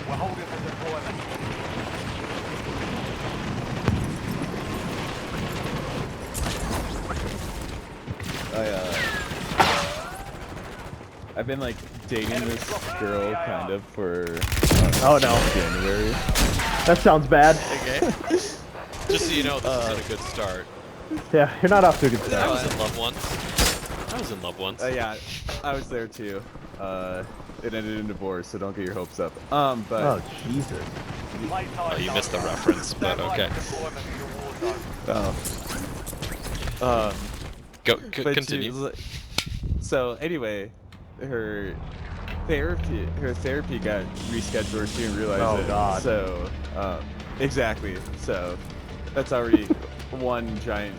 We're holding for deployment. I've been like dating this girl kind of for oh no, January. That sounds bad. Okay. Just so you know, this isn't a good start. Yeah, you're not off to a good I start. was in love once. I was in love once. Yeah, I was there too. It ended in divorce, so don't get your hopes up. But Oh Jesus. Oh, you missed the reference, but okay. but Continue. So anyway, her therapy got rescheduled. She didn't realize Oh, it. God. So exactly. So that's already one giant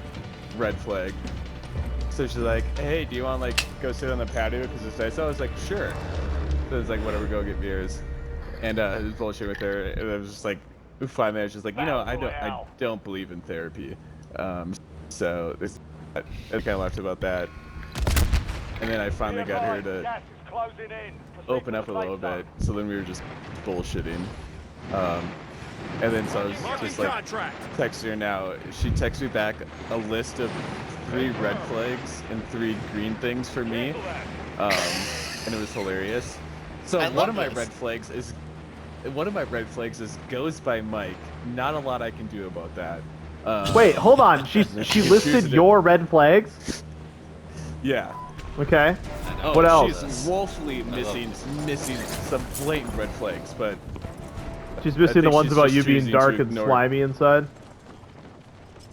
red flag. So she's like, "Hey, do you want to like go sit on the patio because it's nice?" So I was like, "Sure." So it's like, "Whatever, go get beers." And it was bullshit with her. And I was just like, 5 minutes, just like, I don't believe in therapy. So I kind of laughed about that. And then I finally got her to open up a little bit. So then we were just bullshitting. And then so I was just like texting her now. She texted me back a list of 3 red flags and 3 green things for me. And it was hilarious. So one of my red flags is goes by Mike. Not a lot I can do about that. Wait, hold on. She listed your red flags. Yeah. Okay. Oh, What else? She's woefully missing some blatant red flags, but She's missing the ones about you being choosing dark to and ignore. slimy inside.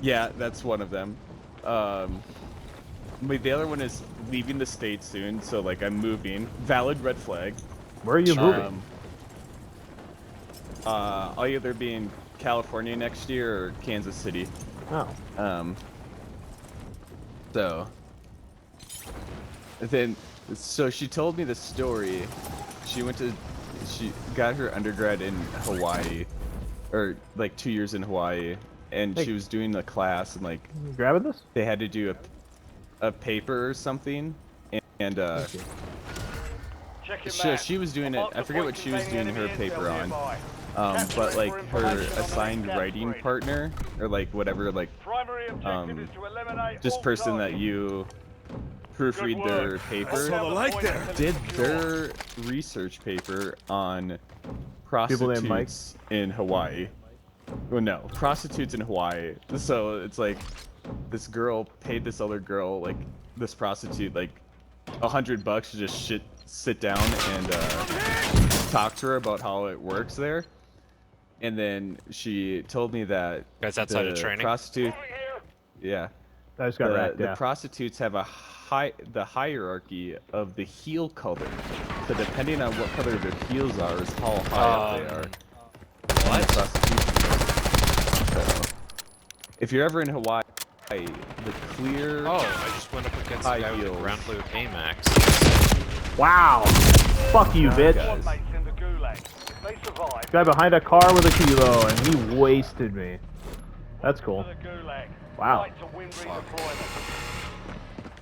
Yeah, that's one of them. The other one is leaving the state soon, so like I'm moving. Valid red flag. Where are you moving? I'll either be in California next year or Kansas City. Oh. So she told me the story. She got her undergrad in Hawaii, or like 2 years in Hawaii, and she was doing the class, and like you grabbing this? They had to do a paper or something, and she was doing it. I forget what she was doing her paper on. But like her assigned writing partner, or like whatever, like this person that you proofread their paper, did their research paper on prostitutes in Hawaii. Well, no, prostitutes in Hawaii. So it's like this girl paid this other girl, like this prostitute, like $100 to just sit down and talk to her about how it works there. And then she told me that Guys outside of training. Prostitute, yeah, I just got wrecked. The prostitutes have the hierarchy of the heel color. So depending on what color their heels are, is how high up they are. What? So, if you're ever in Hawaii, the clear. Oh, I just went up against the guy with the ground blue AMAX. Wow. Fuck you, bitch. Guy behind a car with a kilo, and he wasted me. That's cool. Wow.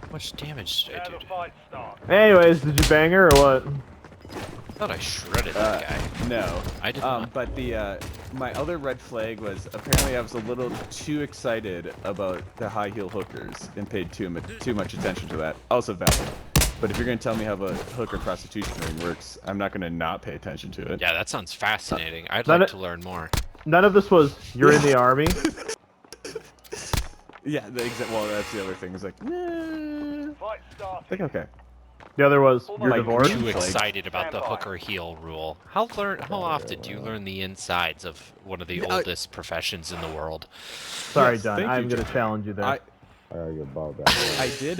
How much damage did I do? Anyways, did you bang her or what? I thought I shredded that guy. No, I did not. But my other red flag was apparently I was a little too excited about the high heel hookers and paid too much attention to that. Also valid. But if you're gonna tell me how a hooker prostitution ring works, I'm not gonna not pay attention to it. Yeah, that sounds fascinating. I'd like to learn more. None of this was you're in the army. Yeah, well, that's the other thing. It's like, like okay. The other was you're divorced. Too excited about the hooker heel rule. How often do you learn the insides of one of the oldest professions in the world? Sorry, Don. I'm gonna challenge you there. I did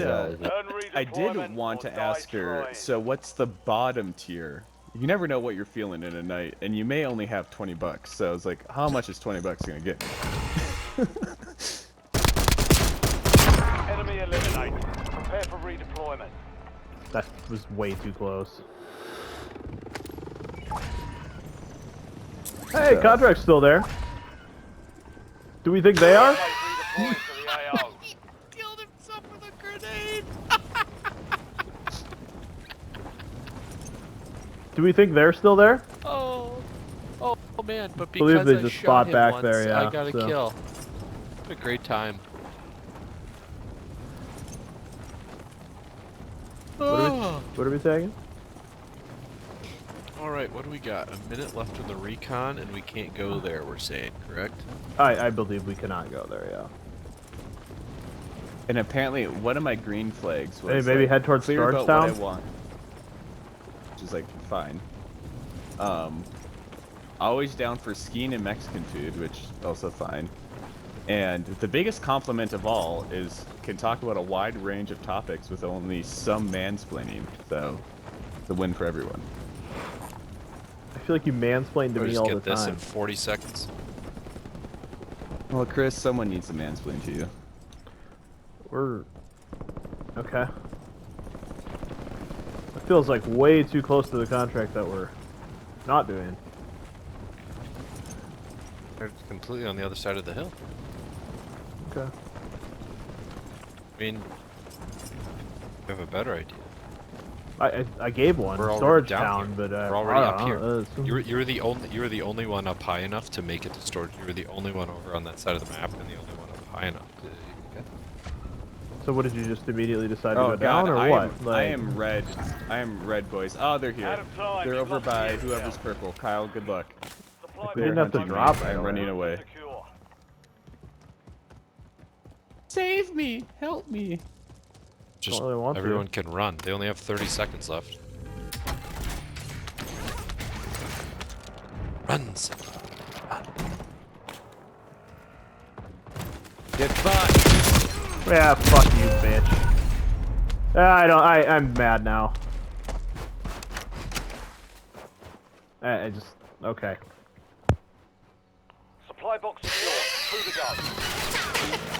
want to ask her, so what's the bottom tier? You never know what you're feeling in a night, and you may only have $20. So I was like, how much is $20 gonna get me? Enemy eliminated. Prepare for redeployment. That was way too close. Hey, contract's still there. Do we think they are? He killed himself with a grenade. Do we think they're still there? Oh. Oh man, but believe because they I just shot spot him back once, there, yeah, I got a so. kill. What a great time. What are we taking? Alright, what do we got? A minute left in the recon, and we can't go there, we're saying, correct? I believe we cannot go there, yeah. And apparently, one of my green flags was Maybe like, head towards clear Storage about what I Town? want, which is like fine. Always down for skiing and Mexican food, which is also fine. And the biggest compliment of all is can talk about a wide range of topics with only some mansplaining. So, it's a win for everyone. I feel like you mansplain to We'll me just all get the this time. in 40 seconds. Well, Chris, someone needs to mansplain to you. We're... Okay. It feels like way too close to the contract that we're not doing. They're completely on the other side of the hill. Okay. I mean, you have a better idea. I gave one, We're already Storage down Town, here. but We're already I up don't here. know, You were the only one up high enough to make it to storage. You were the only one over on that side of the map, and the only one up high enough to get. So what did you just immediately decide to Oh go God, down, or I what? am, I am red. I am red, boys. Oh, they're here. Out of time, They're you've over lost the by area. whoever's purple. Kyle, good luck. Supply We didn't box have to hunting me. drop I'm it. running away. secure. Save me! Help me! Just Don't really want to. everyone can run. They only have 30 seconds left. Run, Simba. Run. Get fucked! Yeah, fuck you, bitch. I'm mad now. I just... Okay. Supply box secure. Through the gun.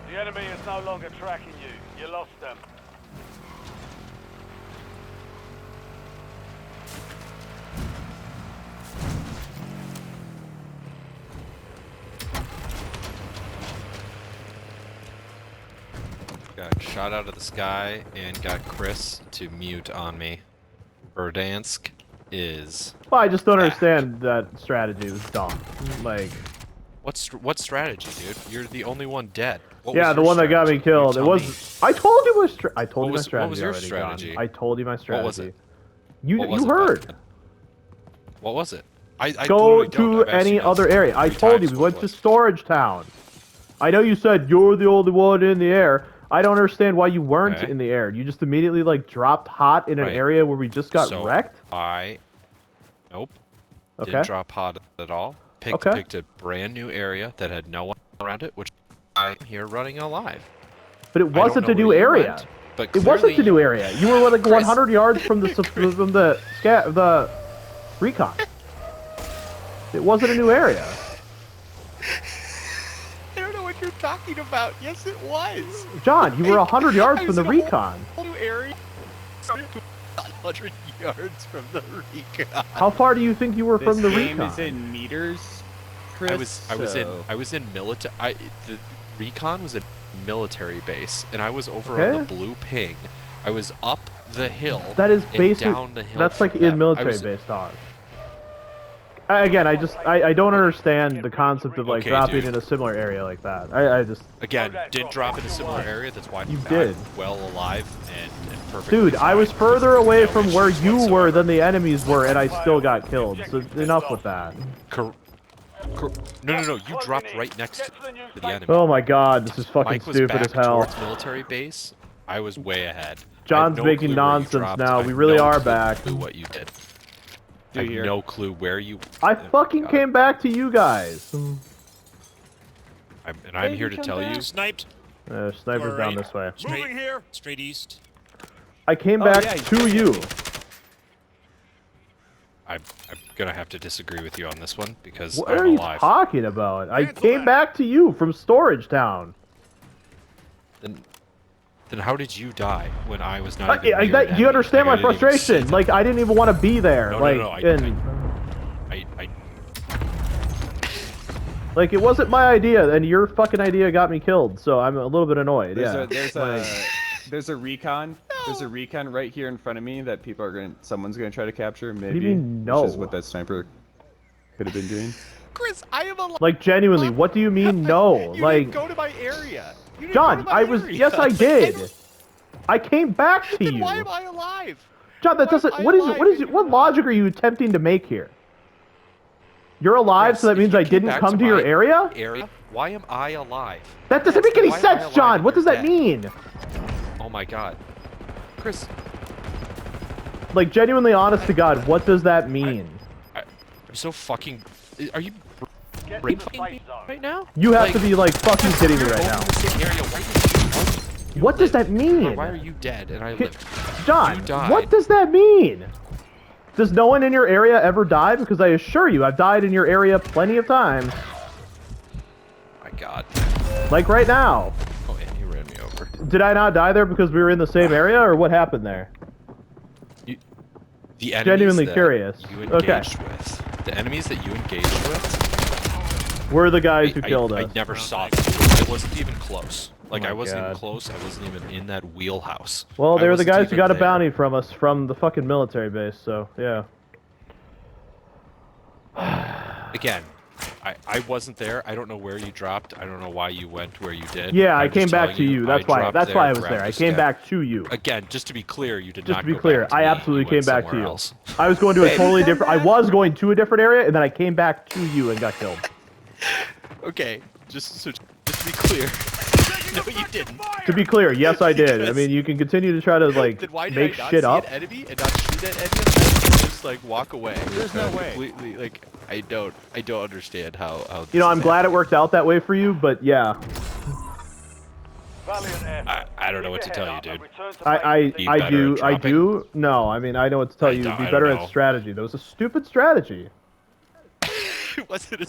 The enemy is no longer tracking you. You lost them. Got shot out of the sky and got Chris to mute on me. Verdansk is... Well, I just don't understand that strategy. It was dumb. Like... What strategy, dude? You're the only one dead. What Yeah, was the your one that got me strategy? killed. You It tell was... me. I told you my I told you my What strategy was your already, John. strategy? I told you my strategy. What was it? You What was it, heard. bud? What was it? I Go literally don't. to I've asked you any now other area. I 3 told you times we what went it to was. Storage Town. I know you said you're the only one in the air. I don't understand why you weren't Okay. in the air. You just immediately like dropped hot in an Right. area where we just got So wrecked. Nope. Okay. Didn't drop hot at all. Picked Okay. a brand new area that had no one around it, which I'm here running alive. But it I don't wasn't know a new where you area. went, but It wasn't a clearly new area. You were like Chris. 100 yards from the recon. It wasn't a new area. I don't know what you're talking about. Yes, it was. John, you were 100 yards I from was the in a whole- recon. Whole new area. 100 yards from the recon. How far do you think you were This from the game recon? is in meters, Chris. I was so- in military. The recon was a military base, and I was over Okay. on the blue ping. I was up the hill. That is and basic. down the hill. That's like from in them. military I was, based on. Again, I don't understand the concept of like Okay, dropping dude. in a similar area like that. I just Again, didn't drop in a similar area. That's why You I'm did. well alive and perfect. dude, I was further away from where you were than the enemies were, and I still got killed. So enough with that. No. You dropped right next to the enemy. Oh my god, this is fucking Mike was stupid back as hell. towards military base. I was way ahead. John's I have no making clue where you nonsense dropped. now. I have We really no are clue back. What you did. I have here. no clue where you. I fucking came back to you guys. I'm here to tell you. Sniped. Sniper's down this way. Moving here. Straight east. I came Oh, back yeah, to you. I'm gonna have to disagree with you on this one because What I'm are you alive. talking about? I Cancel came that. back to you from Storage Town. Then how did you die when I was not even near an Do enemy? you understand Like, my I didn't even see frustration? them. Like, I didn't even want to be there. No, like, no, no, and I Like, it wasn't my idea, and your fucking idea got me killed, so I'm a little bit annoyed, There's a recon. There's a recon right here in front of me that someone's gonna try to capture, maybe. do you mean, no? Which is what that sniper could have been doing. Chris, I am alive. Like, genuinely, what do you mean, no? You Like, didn't go to my area. You didn't John, go to my I was, area. yes, I did. I came back to Then you. why am I alive? John, that Why doesn't, am I what is, alive what is, and what you're logic are you attempting to make here? You're alive, Chris, so that if means you I came didn't back come to your my area? Why am I alive? That doesn't make any Why am I sense, alive John. and What does you're that dead? mean? Oh my god. Chris, Like, genuinely honest to God, what does that mean? I'm so fucking... Are you Get brain to the fucking safe me zone. right now? You have to be, like, fucking kidding me You're right over now. in the same area. Why did you What does that live? mean? Or why are you dead and I lived? John, You died. what does that mean? Does no one in your area ever die? Because I assure you, I've died in your area plenty of times. My god. Like right now. Oh, and you ran me over. Did I not die there because we were in the same area, or what happened there? The enemies Genuinely that curious. you Okay. engaged with. The enemies that you engaged with. We're the guys who killed I us. never saw them. It wasn't even close. Like, Oh my I wasn't even God. close. I wasn't even in that wheelhouse. Well, I they were the wasn't guys who even got a there. bounty from us from the fucking military base, so, yeah. Again, I wasn't there. I don't know where you dropped. I don't know why you went where you did. Yeah, I I'm came just back to telling you. That's why. dropped That's why I was grabbed there. a I came step. back to you. Again, just to be clear, you did Just not to be go clear, back to I me. absolutely You came went back to somewhere you. else. I was going to a Hey, totally come different. I back. was going to a different area, and then I came back to you and got killed. Okay, just to be clear. No, you didn't. To be clear, yes, I did. I Because- mean, you can continue to try to like Then why did make I not shit see up. an enemy and not shoot at any of them? And just like walk away. There's no way. Completely, like I don't understand how. You know, this I'm is glad it worked out that way for you, but yeah, Valiant effort. I don't know what to Keep tell your you, head up dude. and return to I base. Be I better do at I dropping. do. No, I mean I know what to tell you. don't- Be I better don't at know. strategy. That was a stupid strategy. Was it a